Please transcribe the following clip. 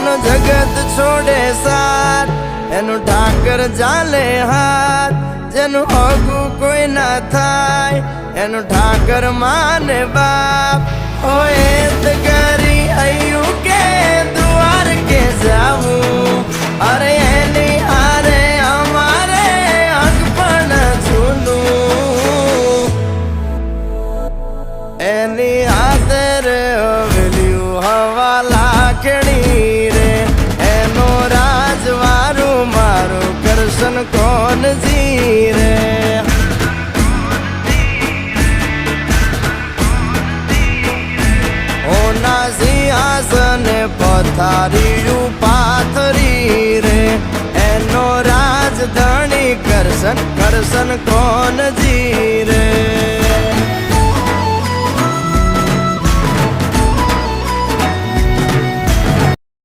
જેનો જગત છોડે સાથ એનું ઠાકર ચાલે હાથ, જેનું હગું કોઈ ના થાય એનું ઠાકર માને બાપ. હોય તો કરી આયું કે દ્વાર કે જાવું, અરે એની હારે અમારે હક પણ છૂનું. એની હાથર વેલ્યું હવા લાખણી રે, એનો રાજવારું મારું કરશન કોણ જીરે. ઓના સિંહાસને પથારીયું પાથરી રે, એનો રાજધણી કરશન કરશન કોણ